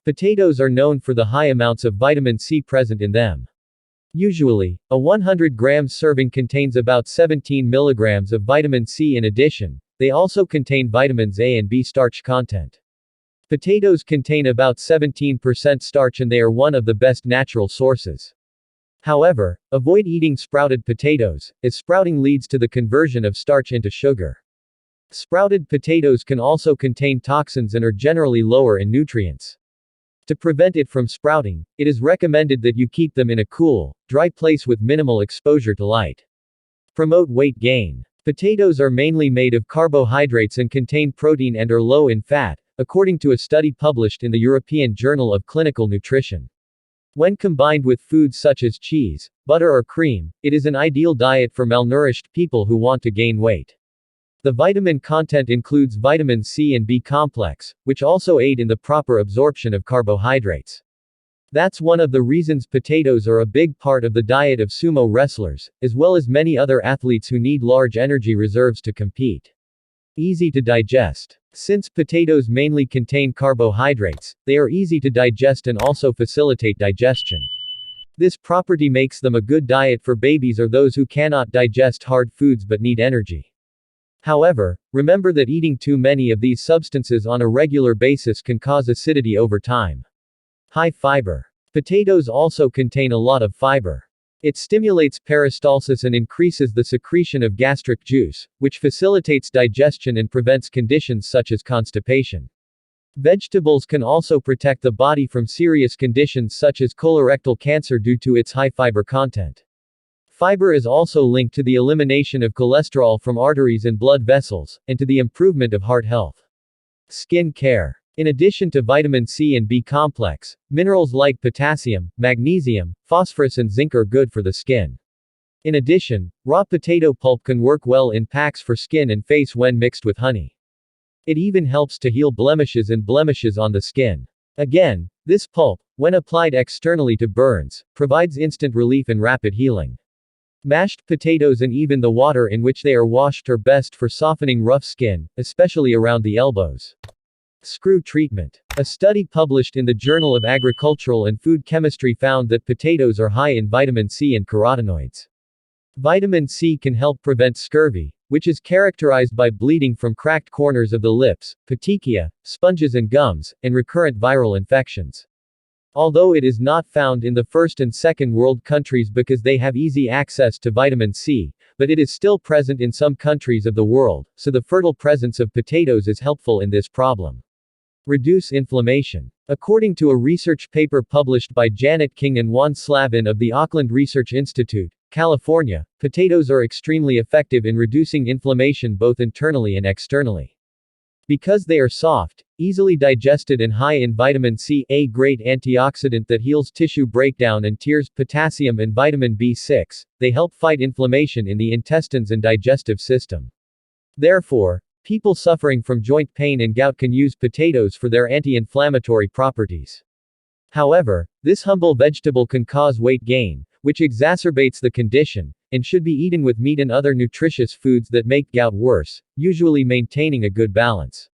Potatoes are known for the high amounts of vitamin C present in them. Usually, a 100 grams serving contains about 17 milligrams of vitamin C. In addition, they also contain vitamins A and B starch content. Potatoes contain about 17% starch and they are one of the best natural sources. However, avoid eating sprouted potatoes, as sprouting leads to the conversion of starch into sugar. Sprouted potatoes can also contain toxins and are generally lower in nutrients. To prevent it from sprouting, it is recommended that you keep them in a cool, dry place with minimal exposure to light. Promote weight gain. Potatoes are mainly made of carbohydrates and contain protein and are low in fat, according to a study published in the European Journal of Clinical Nutrition. When combined with foods such as cheese, butter or cream, it is an ideal diet for malnourished people who want to gain weight. The vitamin content includes vitamin C and B complex, which also aid in the proper absorption of carbohydrates. That's one of the reasons potatoes are a big part of the diet of sumo wrestlers, as well as many other athletes who need large energy reserves to compete. Easy to digest. Since potatoes mainly contain carbohydrates, they are easy to digest and also facilitate digestion. This property makes them a good diet for babies or those who cannot digest hard foods but need energy. However, remember that eating too many of these substances on a regular basis can cause acidity over time. High fiber. Potatoes also contain a lot of fiber. It stimulates peristalsis and increases the secretion of gastric juice, which facilitates digestion and prevents conditions such as constipation. Vegetables can also protect the body from serious conditions such as colorectal cancer due to its high fiber content. Fiber is also linked to the elimination of cholesterol from arteries and blood vessels, and to the improvement of heart health. Skin care. In addition to vitamin C and B complex, minerals like potassium, magnesium, phosphorus and zinc are good for the skin. In addition, raw potato pulp can work well in packs for skin and face when mixed with honey. It even helps to heal blemishes on the skin. Again, this pulp, when applied externally to burns, provides instant relief and rapid healing. Mashed potatoes and even the water in which they are washed are best for softening rough skin, especially around the elbows. Screw treatment. A study published in the Journal of Agricultural and Food Chemistry found that potatoes are high in vitamin C and carotenoids. Vitamin C can help prevent scurvy, which is characterized by bleeding from cracked corners of the lips, petechia, sponges and gums, and recurrent viral infections. Although it is not found in the first and second world countries because they have easy access to vitamin C, but it is still present in some countries of the world, so the fertile presence of potatoes is helpful in this problem. Reduce inflammation. According to a research paper published by Janet King and Juan Slavin of the Auckland Research Institute, California, potatoes are extremely effective in reducing inflammation both internally and externally. Because they are soft, easily digested and high in vitamin C, a great antioxidant that heals tissue breakdown and tears, potassium and vitamin B6, they help fight inflammation in the intestines and digestive system. Therefore, people suffering from joint pain and gout can use potatoes for their anti-inflammatory properties. However, this humble vegetable can cause weight gain, which exacerbates the condition, and should be eaten with meat and other nutritious foods that make gout worse, usually maintaining a good balance.